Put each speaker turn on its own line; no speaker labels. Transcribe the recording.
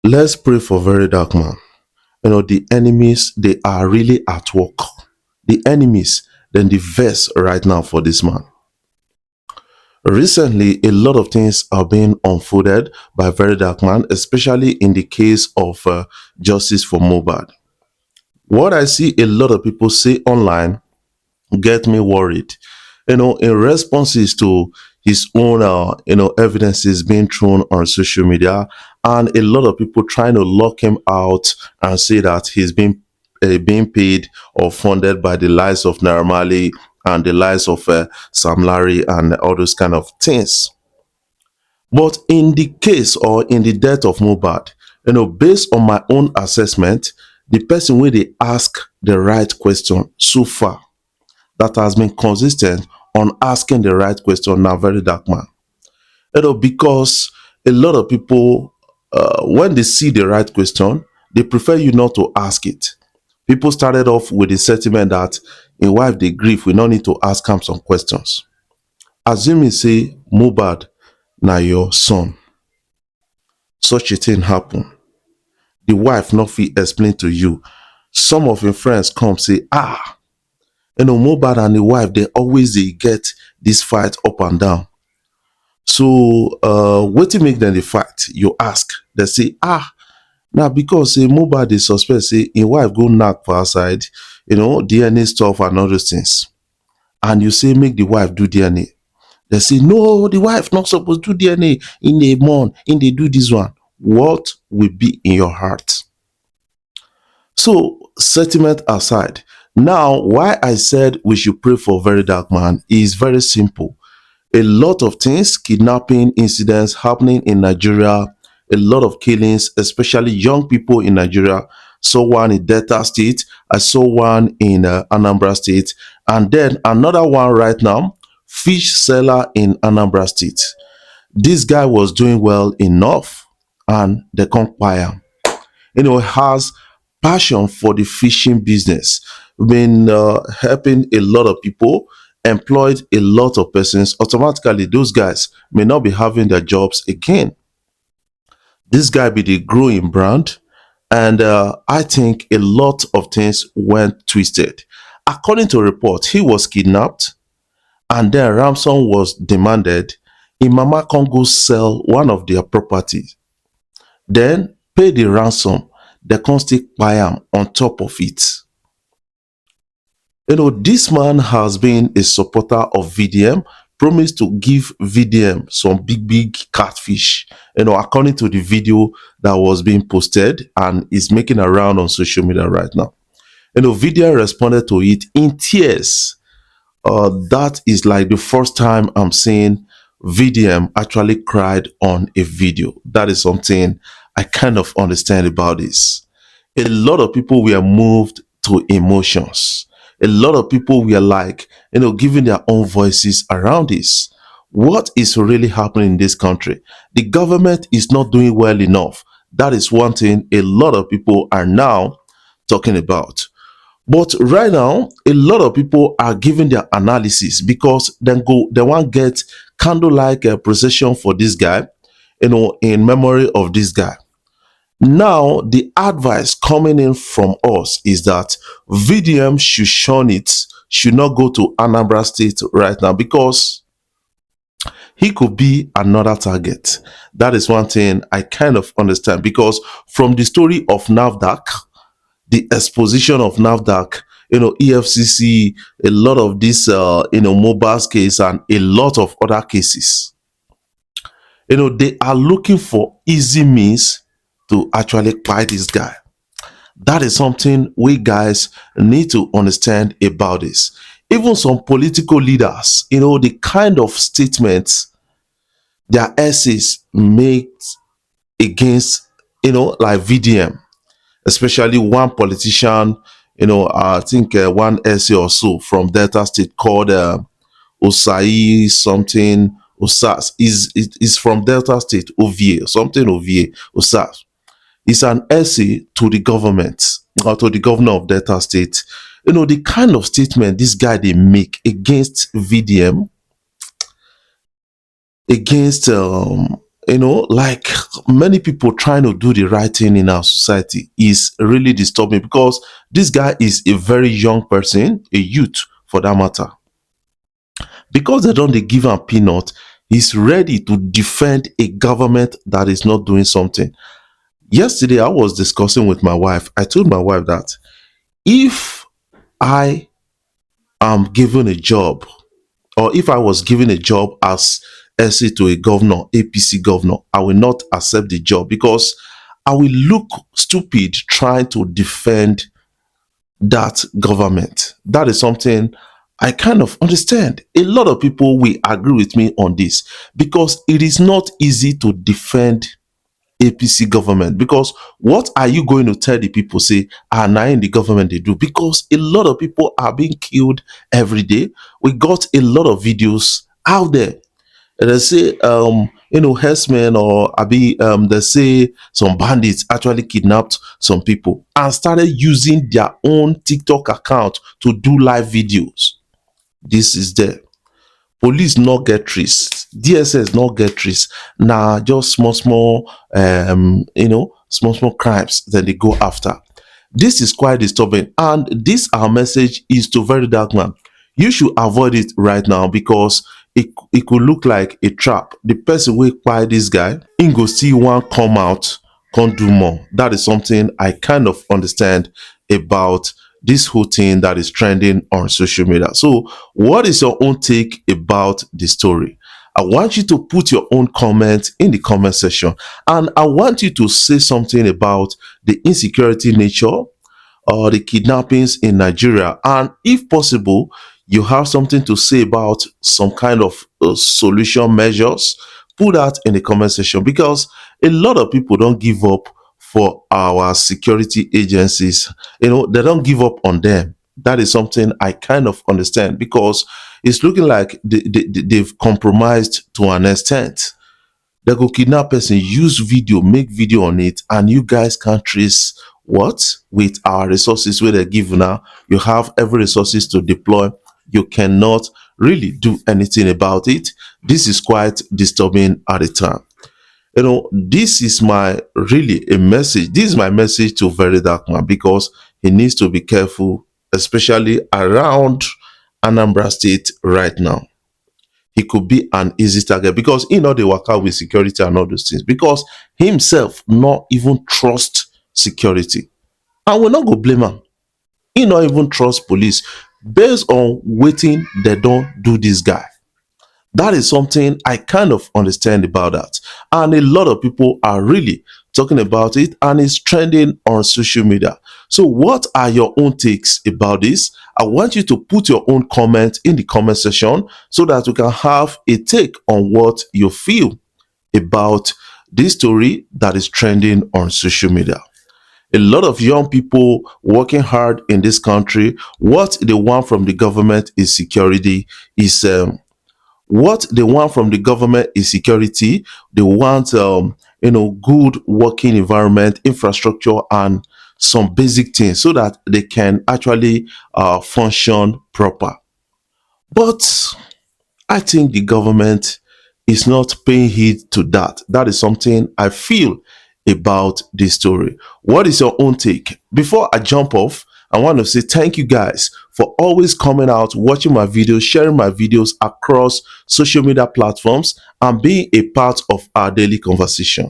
Let's pray for very dark man. The enemies, they are really at work. The enemies, then the verse right now for this man. Recently, a lot of things are being unfolded by very dark man, especially in the case of justice for Mohbad. What I see a lot of people say online get me worried. In responses to his own, evidences being thrown on social media, and a lot of people trying to lock him out and say that he's being paid or funded by the likes of Naramali and the likes of Sam Larry and all those kind of things. But in the case or in the death of Mohbad, based on my own assessment, the person where they ask the right question so far that has been consistent on asking the right question now very dark man. Because a lot of people, when they see the right question, they prefer you not to ask it. People started off with the sentiment that a wife they grieve, we don't need to ask him some questions. Assuming say Mohbad na your son, such a thing happen. The wife not fit explain to you. Some of your friends come say, Mohbad and the wife, they always they get this fight up and down. So what to make them the fight? You ask. They say, now because say Mohbad is suspect, say his wife go knock for outside, DNA stuff and all those things. And you say make the wife do DNA. They say, no, the wife not supposed to do DNA in the month, in they do this one. What will be in your heart? So, sentiment aside, now why I said we should pray for very dark man is very simple. A lot of things, kidnapping incidents happening in Nigeria, a lot of killings, especially young people in Nigeria. Saw one in Delta State, I saw one in Anambra State, and then another one right now, fish seller in Anambra State. This guy was doing well enough, and they can't buy him. Has passion for the fishing business, been helping a lot of people, employed a lot of persons. Automatically those guys may not be having their jobs again. This guy be the growing brand, and I think a lot of things went twisted. According to report, he was kidnapped and then ransom was demanded. In Mama Congo sell one of their properties, then pay the ransom. They can't still buy am on top of it. This man has been a supporter of VDM, promised to give VDM some big catfish. According to the video that was being posted and is making around on social media right now. VDM responded to it in tears. That is like the first time I'm seeing VDM actually cried on a video. That is something I kind of understand about this. A lot of people were moved to emotions. A lot of people were like, giving their own voices around this. What is really happening in this country? The government is not doing well enough. That is one thing a lot of people are now talking about. But right now, a lot of people are giving their analysis because they want to get candlelight procession for this guy, in memory of this guy. Now, the advice coming in from us is that VDM should shun it, should not go to Anambra State right now because he could be another target. That is one thing I kind of understand because from the story of NAFDAC, the exposition of NAFDAC, EFCC, a lot of this, Mobile's case and a lot of other cases, they are looking for easy means to actually buy this guy. That is something we guys need to understand about this. Even some political leaders, the kind of statements their essays make against, like VDM, especially one politician, I think one essay or so from Delta State called Osai something Osas is from Delta State, Ovie, something Ovie, Osas. It's an essay to the government or to the governor of Delta State. The kind of statement this guy they make against VDM, against like many people trying to do the right thing in our society is really disturbing, because this guy is a very young person, a youth for that matter. Because they don't, they give him peanut, he's ready to defend a government that is not doing something. Yesterday, I was discussing with my wife. I told my wife that if I am given a job, or if I was given a job as essay to a governor, APC governor, I will not accept the job, because I will look stupid trying to defend that government. That is something I kind of understand. A lot of people will agree with me on this, because it is not easy to defend APC government. Because what are you going to tell the people? Say, now in the government they do, because a lot of people are being killed every day. We got a lot of videos out there. And they say, herdsmen, or they say some bandits actually kidnapped some people and started using their own TikTok account to do live videos. This is there. Police not get trace, DSS not get trace. Now just small small crimes that they go after. This is quite disturbing, and this our message is to very dark man. You should avoid it right now, because it could look like a trap. The person will buy this guy, he go see one come out, can't do more. That is something I kind of understand about this whole thing that is trending on social media. So what is your own take about the story? I want you to put your own comment in the comment section, and I want you to say something about the insecurity nature or the kidnappings in Nigeria. And if possible, you have something to say about some kind of solution measures, put that in the comment section, because a lot of people don't give up for our security agencies. They don't give up on them. That is something I kind of understand, because it's looking like they've compromised to an extent. They go kidnap person, use video, make video on it, and you guys can't trace what with our resources where they give now. You have every resources to deploy. You cannot really do anything about it. This is quite disturbing at the time. This is my really a message. This is my message to very dark man, because he needs to be careful, especially around Anambra State right now. He could be an easy target, because he know they work out with security and all those things, because himself not even trust security, and we not go blame him. He not even trust police based on waiting they don't do this guy. That is something I kind of understand about that, and a lot of people are really talking about it, and it's trending on social media. So what are your own takes about this? I want you to put your own comment in the comment section, so that we can have a take on what you feel about this story that is trending on social media. A lot of young people working hard in this country. What they want from the government is security, is what they want from the government is security. They want good working environment, infrastructure, and some basic things, so that they can actually function proper. But I think the government is not paying heed to that. That is something I feel about this story. What is your own take? Before I jump off, I want to say thank you guys for always coming out, watching my videos, sharing my videos across social media platforms, and being a part of our daily conversation.